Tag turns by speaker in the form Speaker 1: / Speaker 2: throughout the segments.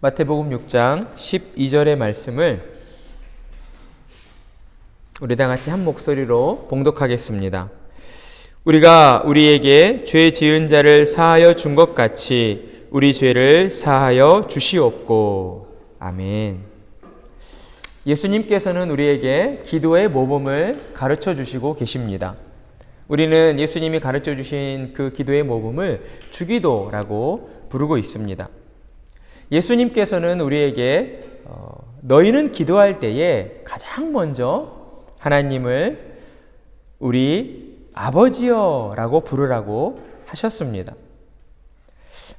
Speaker 1: 마태복음 6장 12절의 말씀을 우리 다 같이 한 목소리로 봉독하겠습니다. 우리가 우리에게 죄 지은 자를 사하여 준 것 같이 우리 죄를 사하여 주시옵고. 아멘. 예수님께서는 우리에게 기도의 모범을 가르쳐 주시고 계십니다. 우리는 예수님이 가르쳐 주신 그 기도의 모범을 주기도라고 부르고 있습니다. 예수님께서는 우리에게 너희는 기도할 때에 가장 먼저 하나님을 우리 아버지여 라고 부르라고 하셨습니다.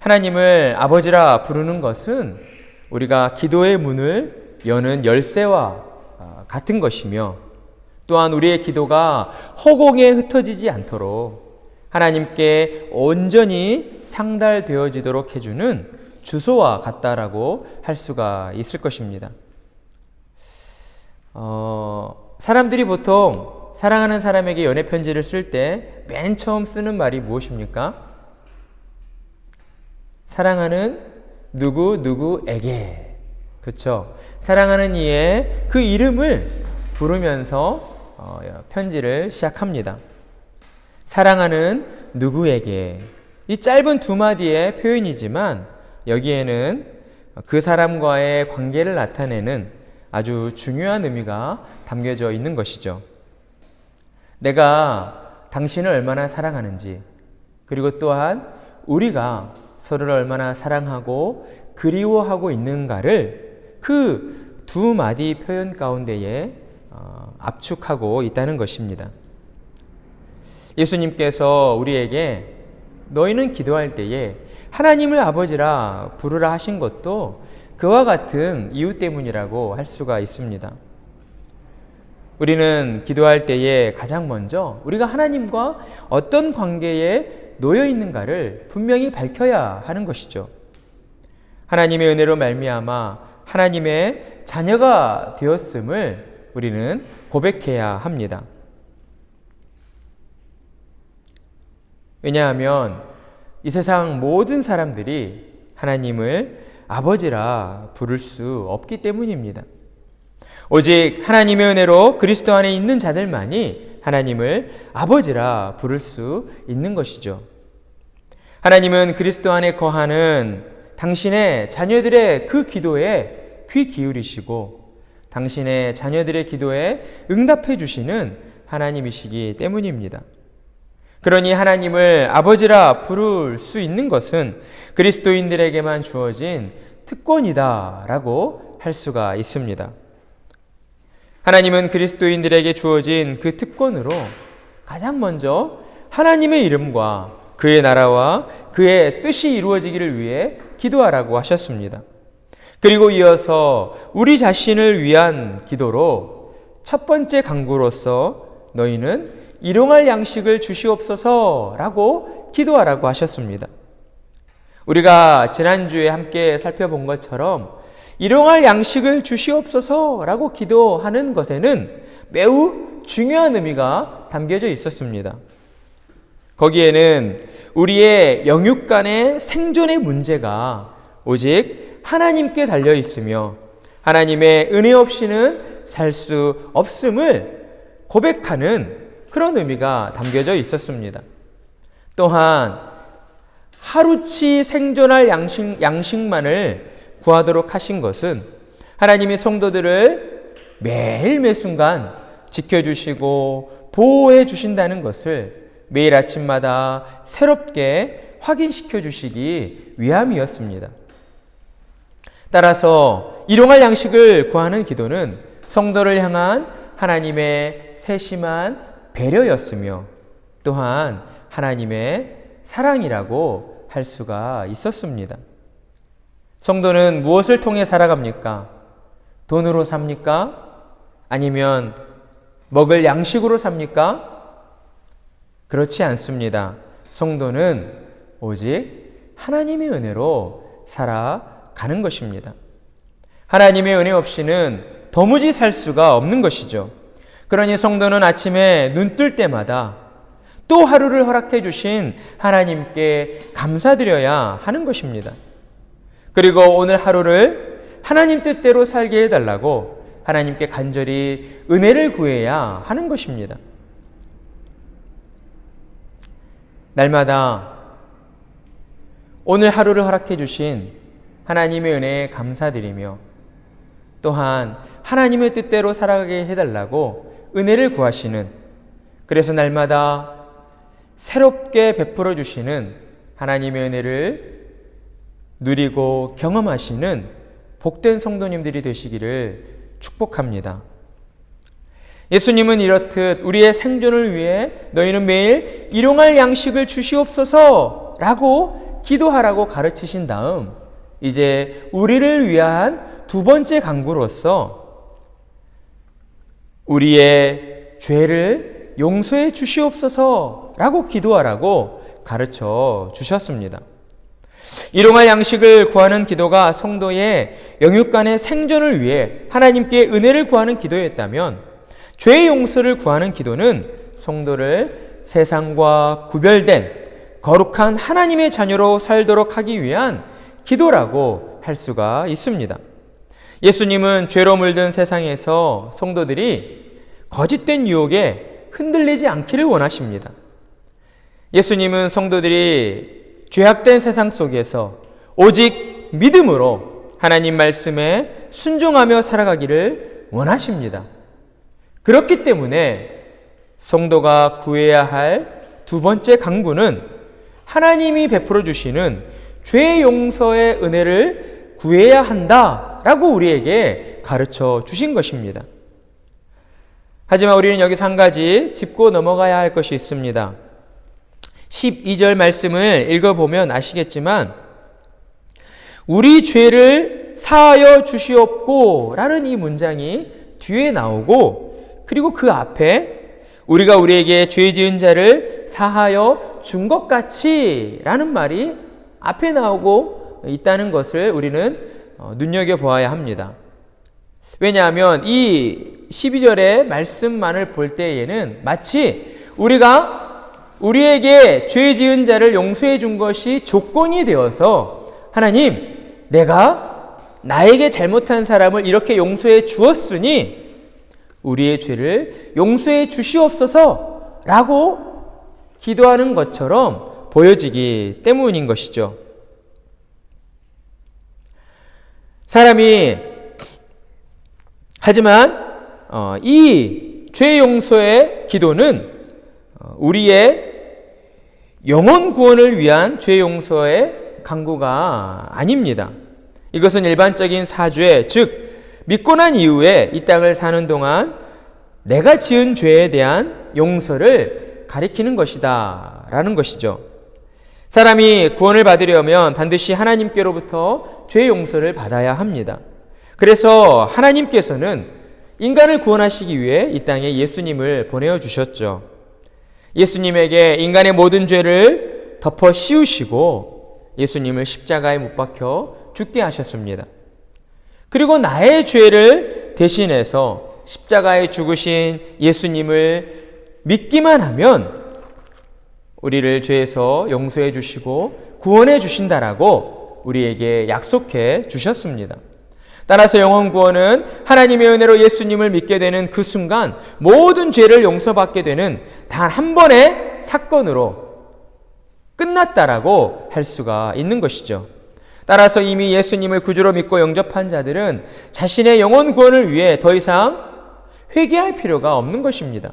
Speaker 1: 하나님을 아버지라 부르는 것은 우리가 기도의 문을 여는 열쇠와 같은 것이며, 또한 우리의 기도가 허공에 흩어지지 않도록 하나님께 온전히 상달되어지도록 해주는 주소와 같다라고 할 수가 있을 것입니다. 사람들이 보통 사랑하는 사람에게 연애 편지를 쓸 때 맨 처음 쓰는 말이 무엇입니까? 사랑하는 누구누구에게. 그렇죠? 사랑하는 이의 그 이름을 부르면서 편지를 시작합니다. 사랑하는 누구에게. 이 짧은 두 마디의 표현이지만 여기에는 그 사람과의 관계를 나타내는 아주 중요한 의미가 담겨져 있는 것이죠. 내가 당신을 얼마나 사랑하는지, 그리고 또한 우리가 서로를 얼마나 사랑하고 그리워하고 있는가를 그 두 마디 표현 가운데에 압축하고 있다는 것입니다. 예수님께서 우리에게 너희는 기도할 때에 하나님을 아버지라 부르라 하신 것도 그와 같은 이유 때문이라고 할 수가 있습니다. 우리는 기도할 때에 가장 먼저 우리가 하나님과 어떤 관계에 놓여 있는가를 분명히 밝혀야 하는 것이죠. 하나님의 은혜로 말미암아 하나님의 자녀가 되었음을 우리는 고백해야 합니다. 왜냐하면 이 세상 모든 사람들이 하나님을 아버지라 부를 수 없기 때문입니다. 오직 하나님의 은혜로 그리스도 안에 있는 자들만이 하나님을 아버지라 부를 수 있는 것이죠. 하나님은 그리스도 안에 거하는 당신의 자녀들의 그 기도에 귀 기울이시고 당신의 자녀들의 기도에 응답해 주시는 하나님이시기 때문입니다. 그러니 하나님을 아버지라 부를 수 있는 것은 그리스도인들에게만 주어진 특권이다라고 할 수가 있습니다. 하나님은 그리스도인들에게 주어진 그 특권으로 가장 먼저 하나님의 이름과 그의 나라와 그의 뜻이 이루어지기를 위해 기도하라고 하셨습니다. 그리고 이어서 우리 자신을 위한 기도로 첫 번째 간구로서 너희는 일용할 양식을 주시옵소서라고 기도하라고 하셨습니다. 우리가 지난주에 함께 살펴본 것처럼 일용할 양식을 주시옵소서라고 기도하는 것에는 매우 중요한 의미가 담겨져 있었습니다. 거기에는 우리의 영육 간의 생존의 문제가 오직 하나님께 달려 있으며 하나님의 은혜 없이는 살 수 없음을 고백하는 그런 의미가 담겨져 있었습니다. 또한 하루치 생존할 양식만을 구하도록 하신 것은 하나님이 성도들을 매일 매순간 지켜주시고 보호해 주신다는 것을 매일 아침마다 새롭게 확인시켜 주시기 위함이었습니다. 따라서 일용할 양식을 구하는 기도는 성도를 향한 하나님의 세심한 배려였으며 또한 하나님의 사랑이라고 할 수가 있었습니다. 성도는 무엇을 통해 살아갑니까? 돈으로 삽니까? 아니면 먹을 양식으로 삽니까? 그렇지 않습니다. 성도는 오직 하나님의 은혜로 살아가는 것입니다. 하나님의 은혜 없이는 도무지 살 수가 없는 것이죠. 그러니 성도는 아침에 눈 뜰 때마다 또 하루를 허락해 주신 하나님께 감사드려야 하는 것입니다. 그리고 오늘 하루를 하나님 뜻대로 살게 해달라고 하나님께 간절히 은혜를 구해야 하는 것입니다. 날마다 오늘 하루를 허락해 주신 하나님의 은혜에 감사드리며 또한 하나님의 뜻대로 살아가게 해달라고 은혜를 구하시는, 그래서 날마다 새롭게 베풀어 주시는 하나님의 은혜를 누리고 경험하시는 복된 성도님들이 되시기를 축복합니다. 예수님은 이렇듯 우리의 생존을 위해 너희는 매일 일용할 양식을 주시옵소서 라고 기도하라고 가르치신 다음 이제 우리를 위한 두 번째 강구로서 우리의 죄를 용서해 주시옵소서 라고 기도하라고 가르쳐 주셨습니다. 일용할 양식을 구하는 기도가 성도의 영육간의 생존을 위해 하나님께 은혜를 구하는 기도였다면 죄의 용서를 구하는 기도는 성도를 세상과 구별된 거룩한 하나님의 자녀로 살도록 하기 위한 기도라고 할 수가 있습니다. 예수님은 죄로 물든 세상에서 성도들이 거짓된 유혹에 흔들리지 않기를 원하십니다. 예수님은 성도들이 죄악된 세상 속에서 오직 믿음으로 하나님 말씀에 순종하며 살아가기를 원하십니다. 그렇기 때문에 성도가 구해야 할 두 번째 강구는 하나님이 베풀어 주시는 죄 용서의 은혜를 구해야 한다라고 우리에게 가르쳐 주신 것입니다. 하지만 우리는 여기서 한 가지 짚고 넘어가야 할 것이 있습니다. 12절 말씀을 읽어보면 아시겠지만 우리 죄를 사하여 주시옵고 라는 이 문장이 뒤에 나오고, 그리고 그 앞에 우리가 우리에게 죄 지은 자를 사하여 준 것 같이 라는 말이 앞에 나오고 있다는 것을 우리는 눈여겨보아야 합니다. 왜냐하면 이 12절의 말씀만을 볼 때에는 마치 우리에게 죄 지은 자를 용서해 준 것이 조건이 되어서 하나님, 내가 나에게 잘못한 사람을 이렇게 용서해 주었으니 우리의 죄를 용서해 주시옵소서 라고 기도하는 것처럼 보여지기 때문인 것이죠. 하지만 이 죄 용서의 기도는 우리의 영혼 구원을 위한 죄 용서의 강구가 아닙니다. 이것은 일반적인 사죄, 즉 믿고 난 이후에 이 땅을 사는 동안 내가 지은 죄에 대한 용서를 가리키는 것이다 라는 것이죠. 사람이 구원을 받으려면 반드시 하나님께로부터 죄 용서를 받아야 합니다. 그래서 하나님께서는 인간을 구원하시기 위해 이 땅에 예수님을 보내어 주셨죠. 예수님에게 인간의 모든 죄를 덮어 씌우시고 예수님을 십자가에 못 박혀 죽게 하셨습니다. 그리고 나의 죄를 대신해서 십자가에 죽으신 예수님을 믿기만 하면 우리를 죄에서 용서해 주시고 구원해 주신다라고 우리에게 약속해 주셨습니다. 따라서 영혼 구원은 하나님의 은혜로 예수님을 믿게 되는 그 순간 모든 죄를 용서받게 되는 단 한 번의 사건으로 끝났다라고 할 수가 있는 것이죠. 따라서 이미 예수님을 구주로 믿고 영접한 자들은 자신의 영혼 구원을 위해 더 이상 회개할 필요가 없는 것입니다.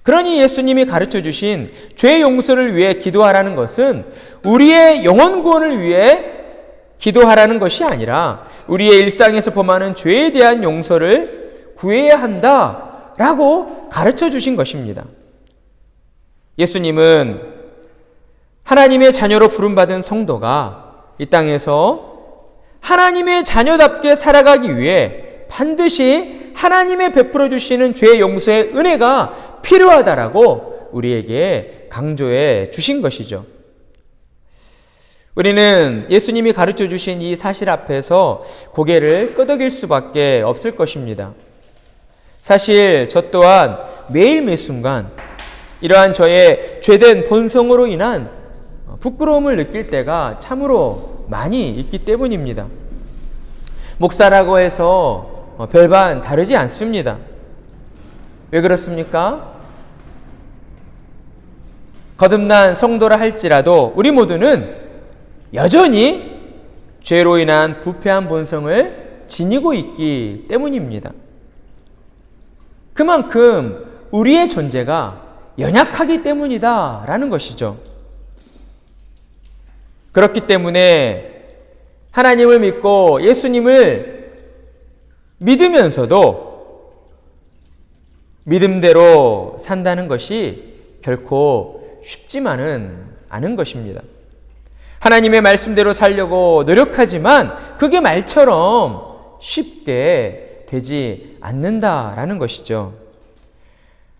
Speaker 1: 그러니 예수님이 가르쳐 주신 죄 용서를 위해 기도하라는 것은 우리의 영혼 구원을 위해 기도하라는 것이 아니라 우리의 일상에서 범하는 죄에 대한 용서를 구해야 한다라고 가르쳐 주신 것입니다. 예수님은 하나님의 자녀로 부름받은 성도가 이 땅에서 하나님의 자녀답게 살아가기 위해 반드시 하나님의 베풀어 주시는 죄 용서의 은혜가 필요하다라고 우리에게 강조해 주신 것이죠. 우리는 예수님이 가르쳐 주신 이 사실 앞에서 고개를 끄덕일 수밖에 없을 것입니다. 사실 저 또한 매일 매 순간 이러한 저의 죄된 본성으로 인한 부끄러움을 느낄 때가 참으로 많이 있기 때문입니다. 목사라고 해서 별반 다르지 않습니다. 왜 그렇습니까? 거듭난 성도라 할지라도 우리 모두는 여전히 죄로 인한 부패한 본성을 지니고 있기 때문입니다. 그만큼 우리의 존재가 연약하기 때문이다라는 것이죠. 그렇기 때문에 하나님을 믿고 예수님을 믿으면서도 믿음대로 산다는 것이 결코 쉽지만은 않은 것입니다. 하나님의 말씀대로 살려고 노력하지만 그게 말처럼 쉽게 되지 않는다라는 것이죠.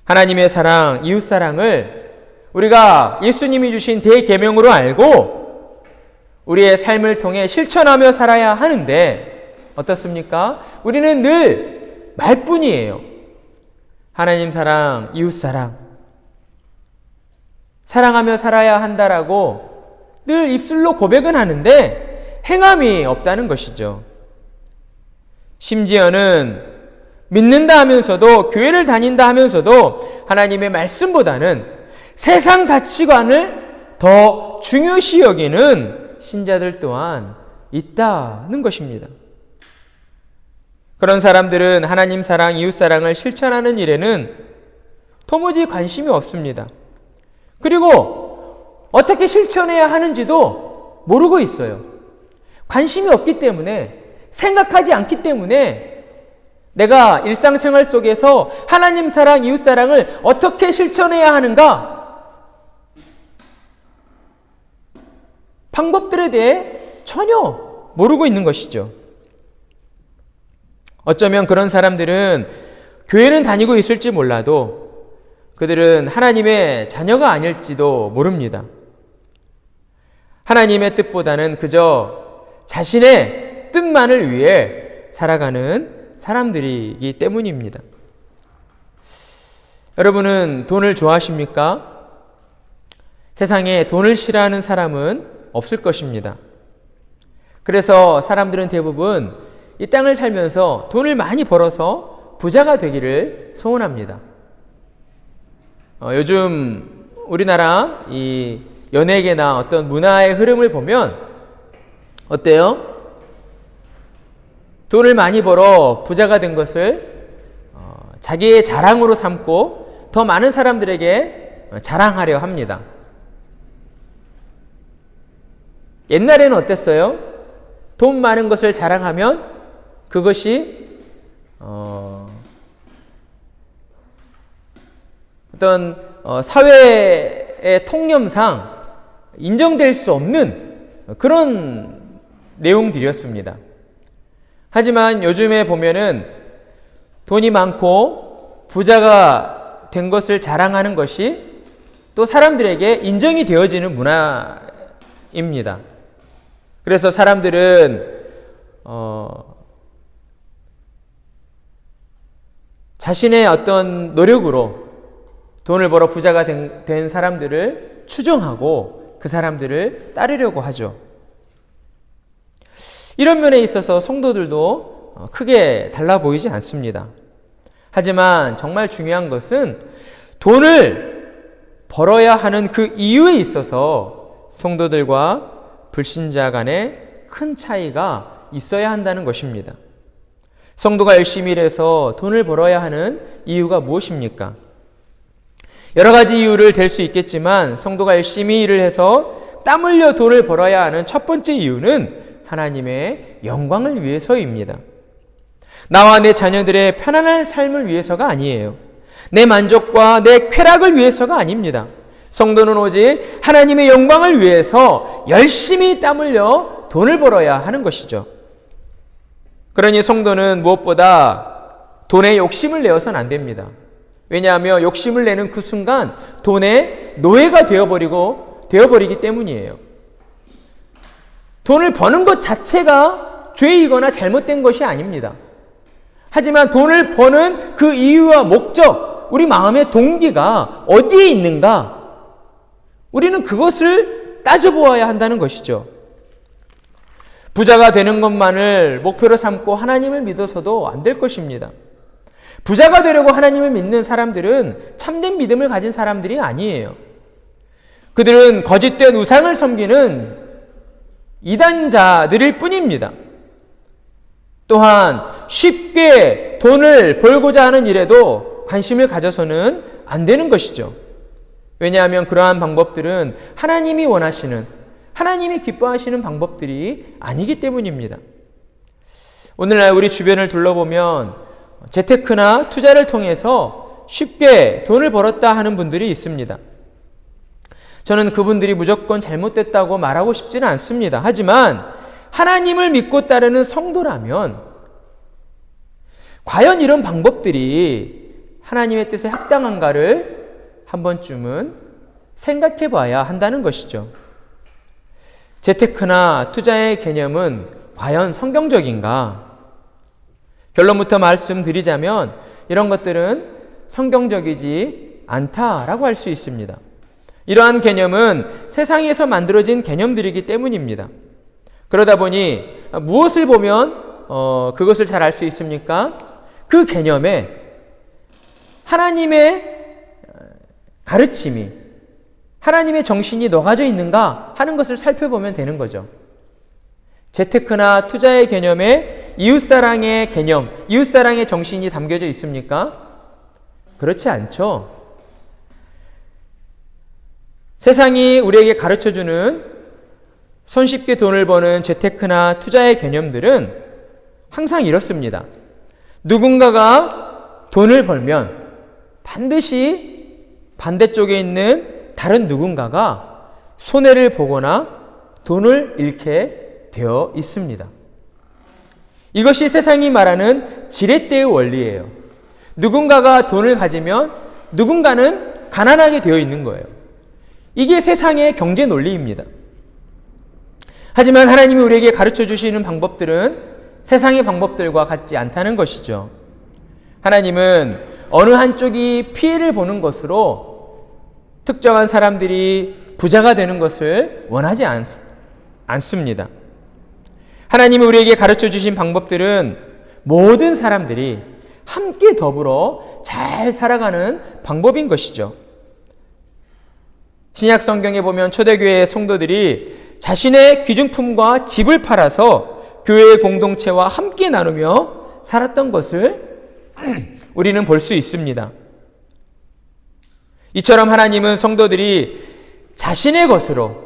Speaker 1: 하나님의 사랑, 이웃 사랑을 우리가 예수님이 주신 대계명으로 알고 우리의 삶을 통해 실천하며 살아야 하는데 어떻습니까? 우리는 늘 말뿐이에요. 하나님 사랑, 이웃 사랑, 사랑하며 살아야 한다라고 늘 입술로 고백은 하는데 행함이 없다는 것이죠. 심지어는 믿는다 하면서도 교회를 다닌다 하면서도 하나님의 말씀보다는 세상 가치관을 더 중요시 여기는 신자들 또한 있다는 것입니다. 그런 사람들은 하나님 사랑, 이웃 사랑을 실천하는 일에는 도무지 관심이 없습니다. 그리고 어떻게 실천해야 하는지도 모르고 있어요. 관심이 없기 때문에, 생각하지 않기 때문에 내가 일상생활 속에서 하나님 사랑, 이웃 사랑을 어떻게 실천해야 하는가? 방법들에 대해 전혀 모르고 있는 것이죠. 어쩌면 그런 사람들은 교회는 다니고 있을지 몰라도 그들은 하나님의 자녀가 아닐지도 모릅니다. 하나님의 뜻보다는 그저 자신의 뜻만을 위해 살아가는 사람들이기 때문입니다. 여러분은 돈을 좋아하십니까? 세상에 돈을 싫어하는 사람은 없을 것입니다. 그래서 사람들은 대부분 이 땅을 살면서 돈을 많이 벌어서 부자가 되기를 소원합니다. 요즘 우리나라 이 연예계나 어떤 문화의 흐름을 보면 어때요? 돈을 많이 벌어 부자가 된 것을 자기의 자랑으로 삼고 더 많은 사람들에게 자랑하려 합니다. 옛날에는 어땠어요? 돈 많은 것을 자랑하면 그것이 어떤 사회의 통념상 인정될 수 없는 그런 내용들이었습니다. 하지만 요즘에 보면은 돈이 많고 부자가 된 것을 자랑하는 것이 또 사람들에게 인정이 되어지는 문화입니다. 그래서 사람들은 자신의 어떤 노력으로 돈을 벌어 부자가 된 사람들을 추종하고 그 사람들을 따르려고 하죠. 이런 면에 있어서 성도들도 크게 달라 보이지 않습니다. 하지만 정말 중요한 것은 돈을 벌어야 하는 그 이유에 있어서 성도들과 불신자 간에 큰 차이가 있어야 한다는 것입니다. 성도가 열심히 일해서 돈을 벌어야 하는 이유가 무엇입니까? 여러 가지 이유를 댈 수 있겠지만 성도가 열심히 일을 해서 땀 흘려 돈을 벌어야 하는 첫 번째 이유는 하나님의 영광을 위해서입니다. 나와 내 자녀들의 편안한 삶을 위해서가 아니에요. 내 만족과 내 쾌락을 위해서가 아닙니다. 성도는 오직 하나님의 영광을 위해서 열심히 땀 흘려 돈을 벌어야 하는 것이죠. 그러니 성도는 무엇보다 돈에 욕심을 내어서는 안 됩니다. 왜냐하면 욕심을 내는 그 순간 돈의 노예가 되어버리기 때문이에요. 돈을 버는 것 자체가 죄이거나 잘못된 것이 아닙니다. 하지만 돈을 버는 그 이유와 목적, 우리 마음의 동기가 어디에 있는가? 우리는 그것을 따져보아야 한다는 것이죠. 부자가 되는 것만을 목표로 삼고 하나님을 믿어서도 안 될 것입니다. 부자가 되려고 하나님을 믿는 사람들은 참된 믿음을 가진 사람들이 아니에요. 그들은 거짓된 우상을 섬기는 이단자들일 뿐입니다. 또한 쉽게 돈을 벌고자 하는 일에도 관심을 가져서는 안 되는 것이죠. 왜냐하면 그러한 방법들은 하나님이 원하시는, 하나님이 기뻐하시는 방법들이 아니기 때문입니다. 오늘날 우리 주변을 둘러보면 재테크나 투자를 통해서 쉽게 돈을 벌었다 하는 분들이 있습니다. 저는 그분들이 무조건 잘못됐다고 말하고 싶지는 않습니다. 하지만 하나님을 믿고 따르는 성도라면 과연 이런 방법들이 하나님의 뜻에 합당한가를 한 번쯤은 생각해 봐야 한다는 것이죠. 재테크나 투자의 개념은 과연 성경적인가? 결론부터 말씀드리자면 이런 것들은 성경적이지 않다라고 할 수 있습니다. 이러한 개념은 세상에서 만들어진 개념들이기 때문입니다. 그러다 보니 무엇을 보면 그것을 잘 알 수 있습니까? 그 개념에 하나님의 가르침이, 하나님의 정신이 녹아져 있는가 하는 것을 살펴보면 되는 거죠. 재테크나 투자의 개념에 이웃사랑의 개념, 이웃사랑의 정신이 담겨져 있습니까? 그렇지 않죠. 세상이 우리에게 가르쳐주는 손쉽게 돈을 버는 재테크나 투자의 개념들은 항상 이렇습니다. 누군가가 돈을 벌면 반드시 반대쪽에 있는 다른 누군가가 손해를 보거나 돈을 잃게 되어 있습니다. 이것이 세상이 말하는 지렛대의 원리예요. 누군가가 돈을 가지면 누군가는 가난하게 되어 있는 거예요. 이게 세상의 경제 논리입니다. 하지만 하나님이 우리에게 가르쳐 주시는 방법들은 세상의 방법들과 같지 않다는 것이죠. 하나님은 어느 한쪽이 피해를 보는 것으로 특정한 사람들이 부자가 되는 것을 원하지 않습니다. 하나님이 우리에게 가르쳐 주신 방법들은 모든 사람들이 함께 더불어 잘 살아가는 방법인 것이죠. 신약 성경에 보면 초대교회의 성도들이 자신의 귀중품과 집을 팔아서 교회의 공동체와 함께 나누며 살았던 것을 우리는 볼 수 있습니다. 이처럼 하나님은 성도들이 자신의 것으로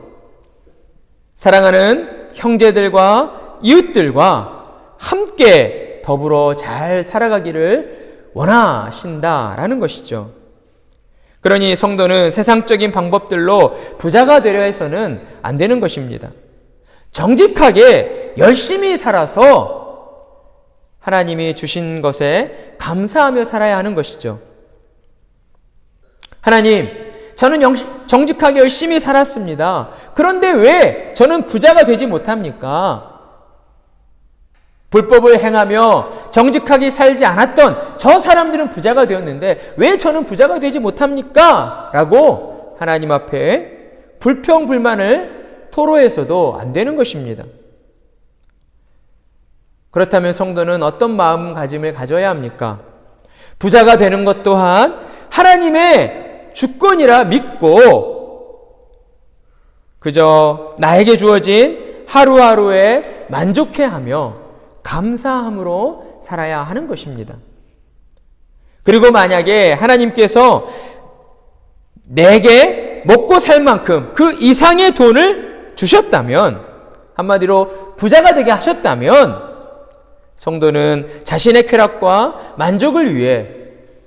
Speaker 1: 사랑하는 형제들과 이웃들과 함께 더불어 잘 살아가기를 원하신다라는 것이죠. 그러니 성도는 세상적인 방법들로 부자가 되려 해서는 안 되는 것입니다. 정직하게 열심히 살아서 하나님이 주신 것에 감사하며 살아야 하는 것이죠. 하나님, 저는 정직하게 열심히 살았습니다. 그런데 왜 저는 부자가 되지 못합니까? 불법을 행하며 정직하게 살지 않았던 저 사람들은 부자가 되었는데 왜 저는 부자가 되지 못합니까? 라고 하나님 앞에 불평불만을 토로해서도 안 되는 것입니다. 그렇다면 성도는 어떤 마음가짐을 가져야 합니까? 부자가 되는 것 또한 하나님의 주권이라 믿고 그저 나에게 주어진 하루하루에 만족해하며 감사함으로 살아야 하는 것입니다. 그리고 만약에 하나님께서 내게 먹고 살 만큼 그 이상의 돈을 주셨다면, 한마디로 부자가 되게 하셨다면 성도는 자신의 쾌락과 만족을 위해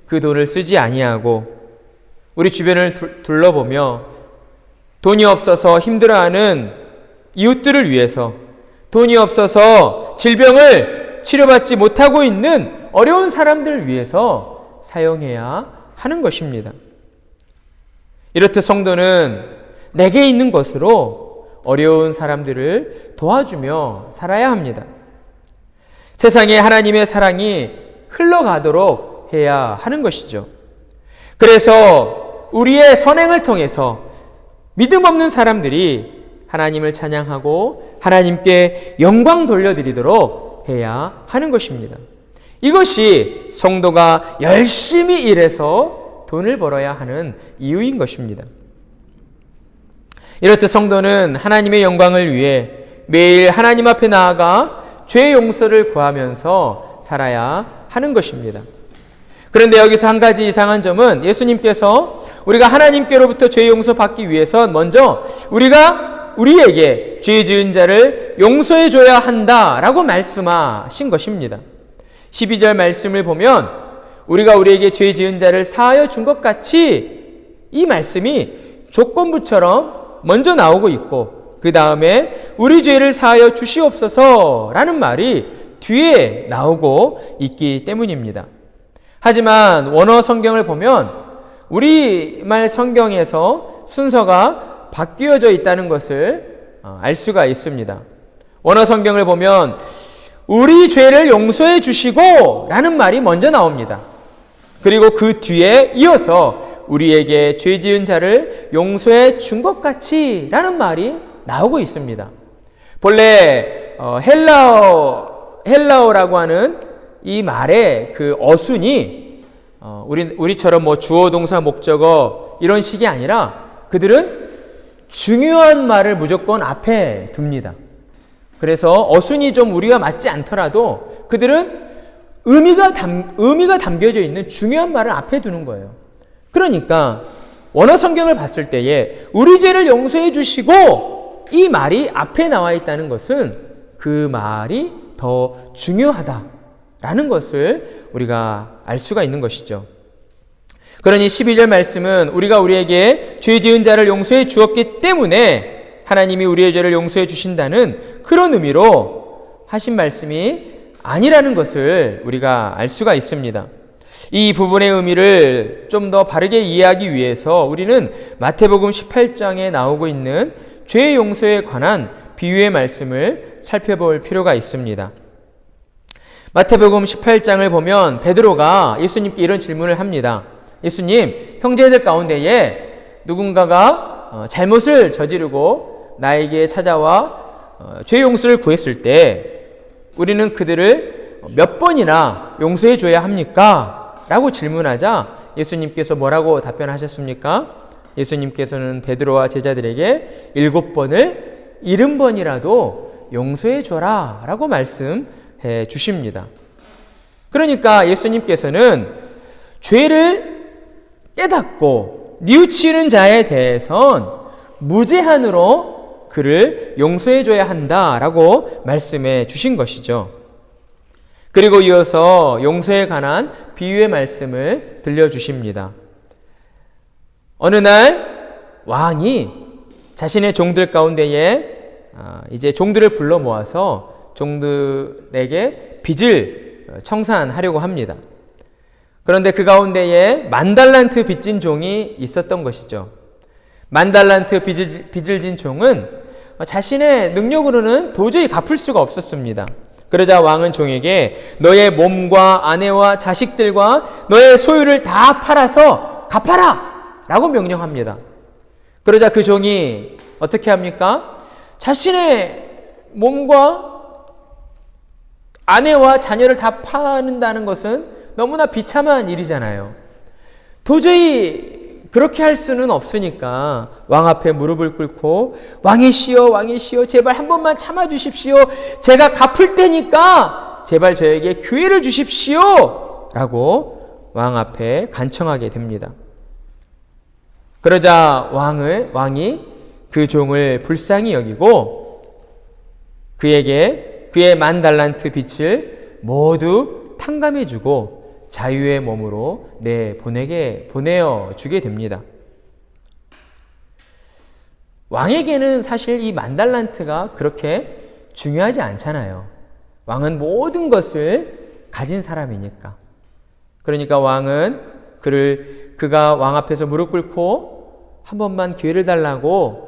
Speaker 1: 그 돈을 쓰지 아니하고 우리 주변을 둘러보며 돈이 없어서 힘들어하는 이웃들을 위해서, 돈이 없어서 질병을 치료받지 못하고 있는 어려운 사람들을 위해서 사용해야 하는 것입니다. 이렇듯 성도는 내게 있는 것으로 어려운 사람들을 도와주며 살아야 합니다. 세상에 하나님의 사랑이 흘러가도록 해야 하는 것이죠. 그래서 우리의 선행을 통해서 믿음 없는 사람들이 하나님을 찬양하고 하나님께 영광 돌려드리도록 해야 하는 것입니다. 이것이 성도가 열심히 일해서 돈을 벌어야 하는 이유인 것입니다. 이렇듯 성도는 하나님의 영광을 위해 매일 하나님 앞에 나아가 죄 용서를 구하면서 살아야 하는 것입니다. 그런데 여기서 한 가지 이상한 점은 예수님께서 우리가 하나님께로부터 죄 용서 받기 위해선 먼저 우리에게 죄 지은 자를 용서해 줘야 한다라고 말씀하신 것입니다. 12절 말씀을 보면 우리가 우리에게 죄 지은 자를 사하여 준 것 같이 이 말씀이 조건부처럼 먼저 나오고 있고 그 다음에 우리 죄를 사하여 주시옵소서라는 말이 뒤에 나오고 있기 때문입니다. 하지만 원어 성경을 보면 우리말 성경에서 순서가 바뀌어져 있다는 것을 알 수가 있습니다. 원어 성경을 보면 우리 죄를 용서해 주시고 라는 말이 먼저 나옵니다. 그리고 그 뒤에 이어서 우리에게 죄 지은 자를 용서해 준 것 같이 라는 말이 나오고 있습니다. 본래 헬라어라고 하는 이 말의 그 어순이 우리처럼 뭐 주어 동사 목적어 이런 식이 아니라 그들은 중요한 말을 무조건 앞에 둡니다. 그래서 어순이 좀 우리가 맞지 않더라도 그들은 의미가 담겨져 있는 중요한 말을 앞에 두는 거예요. 그러니까 원어 성경을 봤을 때에 우리 죄를 용서해 주시고 이 말이 앞에 나와 있다는 것은 그 말이 더 중요하다라는 것을 우리가 알 수가 있는 것이죠. 그러니 12절 말씀은 우리가 우리에게 죄 지은 자를 용서해 주었기 때문에 하나님이 우리의 죄를 용서해 주신다는 그런 의미로 하신 말씀이 아니라는 것을 우리가 알 수가 있습니다. 이 부분의 의미를 좀 더 바르게 이해하기 위해서 우리는 마태복음 18장에 나오고 있는 죄 용서에 관한 비유의 말씀을 살펴볼 필요가 있습니다. 마태복음 18장을 보면 베드로가 예수님께 이런 질문을 합니다. 예수님, 형제들 가운데에 누군가가 잘못을 저지르고 나에게 찾아와 죄 용서를 구했을 때 우리는 그들을 몇 번이나 용서해 줘야 합니까? 라고 질문하자 예수님께서 뭐라고 답변하셨습니까? 예수님께서는 베드로와 제자들에게 7번을 70번이라도 용서해 줘라 라고 말씀해 주십니다. 그러니까 예수님께서는 죄를 깨닫고 뉘우치는 자에 대해선 무제한으로 그를 용서해 줘야 한다라고 말씀해 주신 것이죠. 그리고 이어서 용서에 관한 비유의 말씀을 들려주십니다. 어느 날 왕이 자신의 종들 가운데에 이제 종들을 불러 모아서 종들에게 빚을 청산하려고 합니다. 그런데 그 가운데에 10,000달란트 빚진 종이 있었던 것이죠. 10,000달란트 빚을 진 종은 자신의 능력으로는 도저히 갚을 수가 없었습니다. 그러자 왕은 종에게 너의 몸과 아내와 자식들과 너의 소유를 다 팔아서 갚아라! 라고 명령합니다. 그러자 그 종이 어떻게 합니까? 자신의 몸과 아내와 자녀를 다 파는다는 것은 너무나 비참한 일이잖아요. 도저히 그렇게 할 수는 없으니까 왕 앞에 무릎을 꿇고 왕이시여 제발 한 번만 참아주십시오. 제가 갚을 테니까 제발 저에게 기회를 주십시오 라고 왕 앞에 간청하게 됩니다. 그러자 왕이 그 종을 불쌍히 여기고 그에게 그의 10,000달란트 빚을 모두 탕감해주고 자유의 몸으로 보내어 주게 됩니다. 왕에게는 사실 이 10,000달란트가 그렇게 중요하지 않잖아요. 왕은 모든 것을 가진 사람이니까. 그러니까 왕은 그가 왕 앞에서 무릎 꿇고 한 번만 기회를 달라고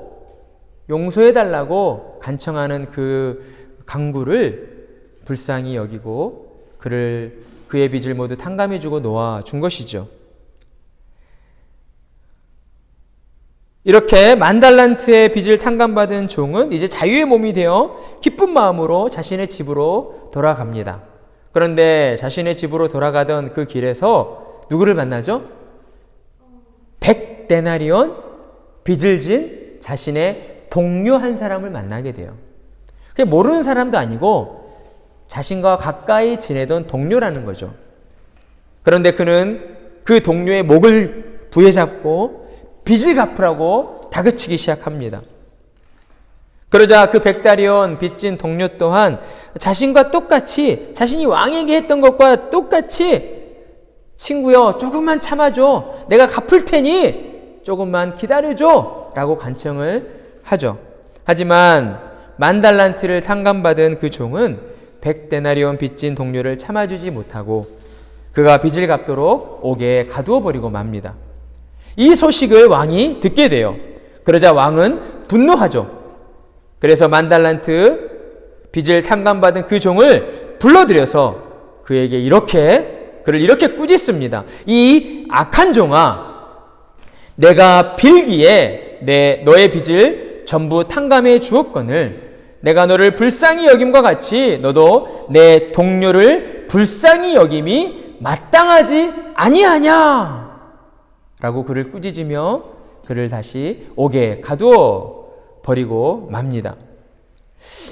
Speaker 1: 용서해 달라고 간청하는 그 강구를 불쌍히 여기고 그의 빚을 모두 탕감해주고 놓아준 것이죠. 이렇게 10,000달란트의 빚을 탕감받은 종은 이제 자유의 몸이 되어 기쁜 마음으로 자신의 집으로 돌아갑니다. 그런데 자신의 집으로 돌아가던 그 길에서 누구를 만나죠? 100데나리온 빚을 진 자신의 동료 한 사람을 만나게 돼요. 그게 모르는 사람도 아니고 자신과 가까이 지내던 동료라는 거죠. 그런데 그는 그 동료의 목을 부여잡고 빚을 갚으라고 다그치기 시작합니다. 그러자 그 100데나리온 빚진 동료 또한 자신과 똑같이, 자신이 왕에게 했던 것과 똑같이 친구여 조금만 참아줘, 내가 갚을 테니 조금만 기다려줘 라고 간청을 하죠. 하지만 10,000달란트를 탕감받은 그 종은 100데나리온 빚진 동료를 참아주지 못하고 그가 빚을 갚도록 옥에 가두어 버리고 맙니다. 이 소식을 왕이 듣게 돼요. 그러자 왕은 분노하죠. 그래서 10,000달란트 빚을 탕감받은 그 종을 불러들여서 그에게 그를 이렇게 꾸짖습니다. 이 악한 종아, 내가 빌기에 너의 빚을 전부 탕감해 주었거늘 내가 너를 불쌍히 여김과 같이 너도 내 동료를 불쌍히 여김이 마땅하지 아니하냐? 라고 그를 꾸짖으며 그를 다시 옥에 가두어 버리고 맙니다.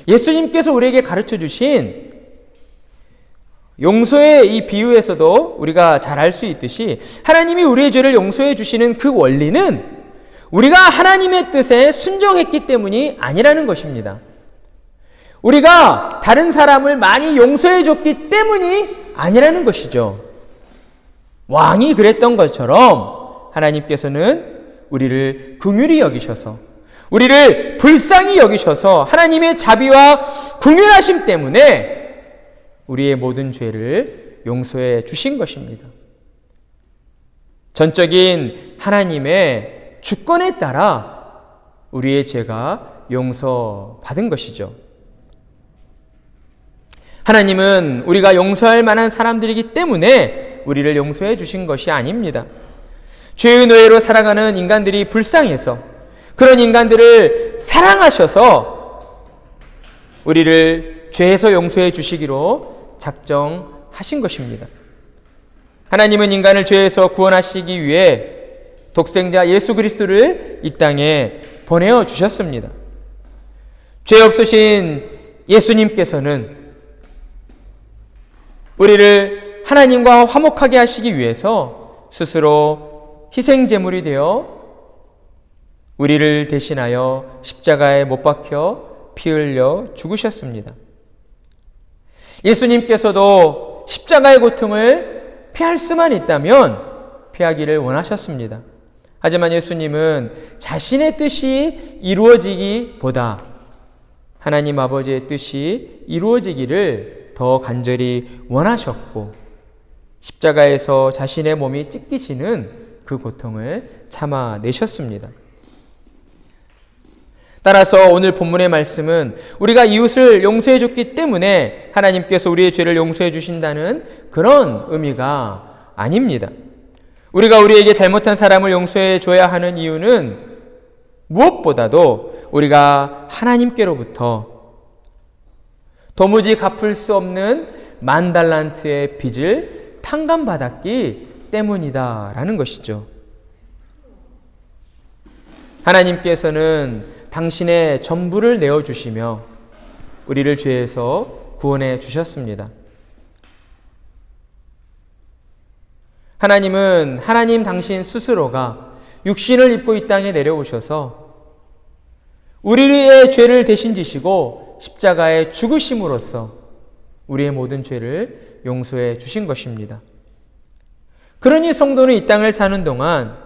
Speaker 1: 예수님께서 우리에게 가르쳐 주신 용서의 이 비유에서도 우리가 잘 알 수 있듯이 하나님이 우리의 죄를 용서해 주시는 그 원리는 우리가 하나님의 뜻에 순종했기 때문이 아니라는 것입니다. 우리가 다른 사람을 많이 용서해 줬기 때문이 아니라는 것이죠. 왕이 그랬던 것처럼 하나님께서는 우리를 긍휼히 여기셔서, 우리를 불쌍히 여기셔서 하나님의 자비와 긍휼하심 때문에 우리의 모든 죄를 용서해 주신 것입니다. 전적인 하나님의 주권에 따라 우리의 죄가 용서받은 것이죠. 하나님은 우리가 용서할 만한 사람들이기 때문에 우리를 용서해 주신 것이 아닙니다. 죄의 노예로 살아가는 인간들이 불쌍해서 그런 인간들을 사랑하셔서 우리를 죄에서 용서해 주시기로 작정하신 것입니다. 하나님은 인간을 죄에서 구원하시기 위해 독생자 예수 그리스도를 이 땅에 보내어 주셨습니다. 죄 없으신 예수님께서는 우리를 하나님과 화목하게 하시기 위해서 스스로 희생제물이 되어 우리를 대신하여 십자가에 못 박혀 피 흘려 죽으셨습니다. 예수님께서도 십자가의 고통을 피할 수만 있다면 피하기를 원하셨습니다. 하지만 예수님은 자신의 뜻이 이루어지기보다 하나님 아버지의 뜻이 이루어지기를 더 간절히 원하셨고 십자가에서 자신의 몸이 찢기시는 그 고통을 참아내셨습니다. 따라서 오늘 본문의 말씀은 우리가 이웃을 용서해 줬기 때문에 하나님께서 우리의 죄를 용서해 주신다는 그런 의미가 아닙니다. 우리가 우리에게 잘못한 사람을 용서해 줘야 하는 이유는 무엇보다도 우리가 하나님께로부터 도무지 갚을 수 없는 10,000달란트의 빚을 탕감받았기 때문이다라는 것이죠. 하나님께서는 당신의 전부를 내어주시며 우리를 죄에서 구원해 주셨습니다. 하나님은 하나님 당신 스스로가 육신을 입고 이 땅에 내려오셔서 우리의 죄를 대신 지시고 십자가에 죽으심으로써 우리의 모든 죄를 용서해 주신 것입니다. 그러니 성도는 이 땅을 사는 동안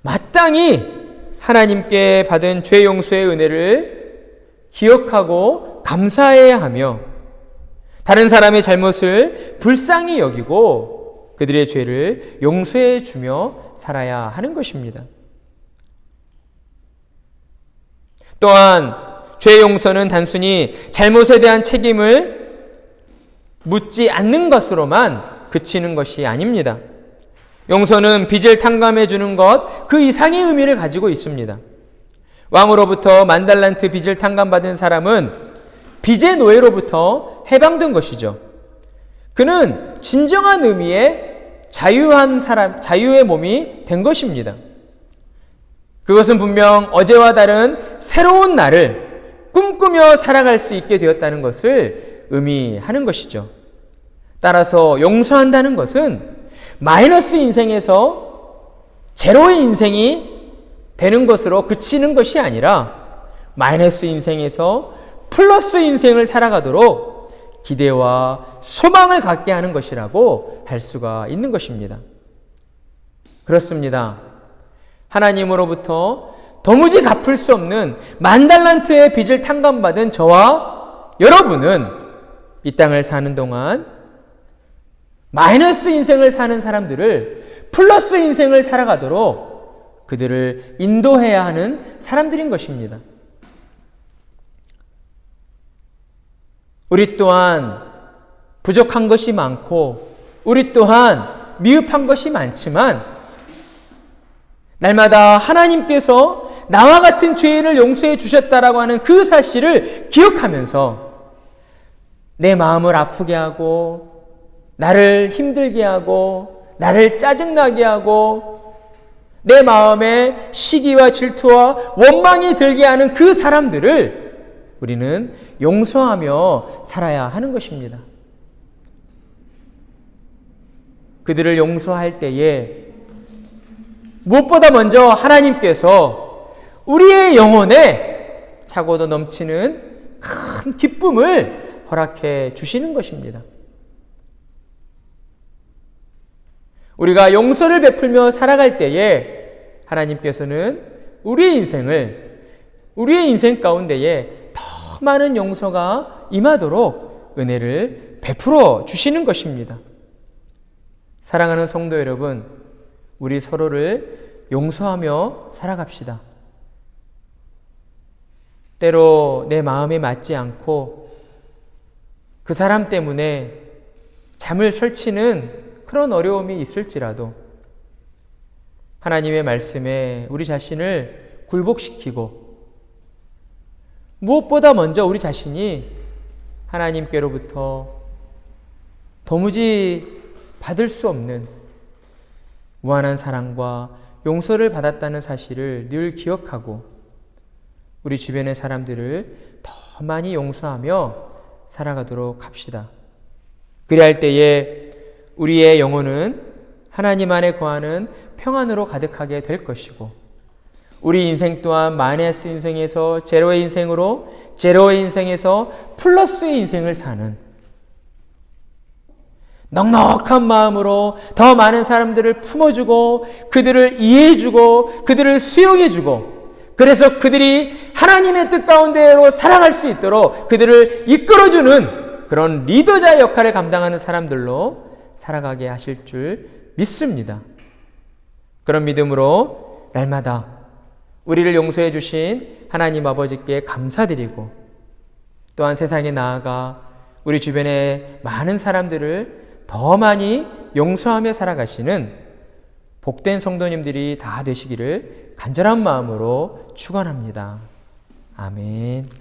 Speaker 1: 마땅히 하나님께 받은 죄 용서의 은혜를 기억하고 감사해야 하며 다른 사람의 잘못을 불쌍히 여기고 그들의 죄를 용서해 주며 살아야 하는 것입니다. 또한 죄 용서는 단순히 잘못에 대한 책임을 묻지 않는 것으로만 그치는 것이 아닙니다. 용서는 빚을 탕감해 주는 것 그 이상의 의미를 가지고 있습니다. 왕으로부터 10,000달란트 빚을 탕감받은 사람은 빚의 노예로부터 해방된 것이죠. 그는 진정한 의미의 자유한 사람, 자유의 몸이 된 것입니다. 그것은 분명 어제와 다른 새로운 날을 꿈꾸며 살아갈 수 있게 되었다는 것을 의미하는 것이죠. 따라서 용서한다는 것은 마이너스 인생에서 제로의 인생이 되는 것으로 그치는 것이 아니라 마이너스 인생에서 플러스 인생을 살아가도록 기대와 소망을 갖게 하는 것이라고 할 수가 있는 것입니다. 그렇습니다. 하나님으로부터 도무지 갚을 수 없는 10,000달란트의 빚을 탕감받은 저와 여러분은 이 땅을 사는 동안 마이너스 인생을 사는 사람들을 플러스 인생을 살아가도록 그들을 인도해야 하는 사람들인 것입니다. 우리 또한 부족한 것이 많고 우리 또한 미흡한 것이 많지만 날마다 하나님께서 나와 같은 죄인을 용서해 주셨다라고 하는 그 사실을 기억하면서 내 마음을 아프게 하고 나를 힘들게 하고 나를 짜증나게 하고 내 마음에 시기와 질투와 원망이 들게 하는 그 사람들을 우리는 용서하며 살아야 하는 것입니다. 그들을 용서할 때에 무엇보다 먼저 하나님께서 우리의 영혼에 차고도 넘치는 큰 기쁨을 허락해 주시는 것입니다. 우리가 용서를 베풀며 살아갈 때에 하나님께서는 우리의 인생 가운데에 더 많은 용서가 임하도록 은혜를 베풀어 주시는 것입니다. 사랑하는 성도 여러분, 우리 서로를 용서하며 살아갑시다. 때로 내 마음에 맞지 않고 그 사람 때문에 잠을 설치는 그런 어려움이 있을지라도 하나님의 말씀에 우리 자신을 굴복시키고 무엇보다 먼저 우리 자신이 하나님께로부터 도무지 받을 수 없는 무한한 사랑과 용서를 받았다는 사실을 늘 기억하고 우리 주변의 사람들을 더 많이 용서하며 살아가도록 합시다. 그리할 때에 우리의 영혼은 하나님 안에 거하는 평안으로 가득하게 될 것이고 우리 인생 또한 마이너스 인생에서 제로의 인생으로 제로의 인생에서 플러스의 인생을 사는 넉넉한 마음으로 더 많은 사람들을 품어주고 그들을 이해해주고 그들을 수용해주고 그래서 그들이 하나님의 뜻 가운데로 살아갈 수 있도록 그들을 이끌어주는 그런 리더자의 역할을 감당하는 사람들로 살아가게 하실 줄 믿습니다. 그런 믿음으로 날마다 우리를 용서해 주신 하나님 아버지께 감사드리고 또한 세상에 나아가 우리 주변의 많은 사람들을 더 많이 용서하며 살아가시는 복된 성도님들이 다 되시기를 간절한 마음으로 축원합니다. 아멘.